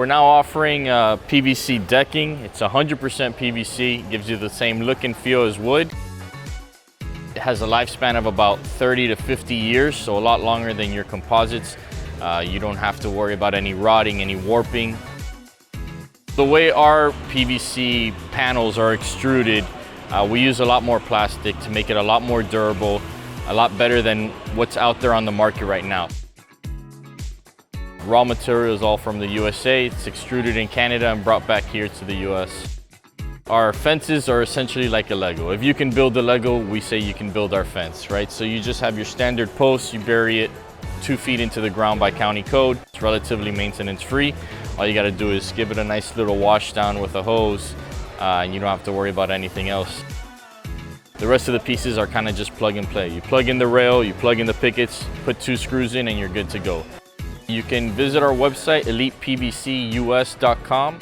We're now offering PVC decking. It's 100% PVC, gives you the same look and feel as wood. It has a lifespan of about 30 to 50 years, so a lot longer than your composites. You don't have to worry about any rotting, any warping. The way our PVC panels are extruded, we use a lot more plastic to make it a lot more durable, a lot better than what's out there on the market right now. Raw material is all from the USA. It's extruded in Canada and brought back here to the US. Our fences are essentially like a Lego. If you can build a Lego, we say you can build our fence, right? So you just have your standard posts, you bury it 2 feet into the ground by county code. It's relatively maintenance free. All you gotta do is give it a nice little wash down with a hose, and you don't have to worry about anything else. The rest of the pieces are kind of just plug and play. You plug in the rail, you plug in the pickets, put 2 screws in, and you're good to go. You can visit our website, elitepvcus.com.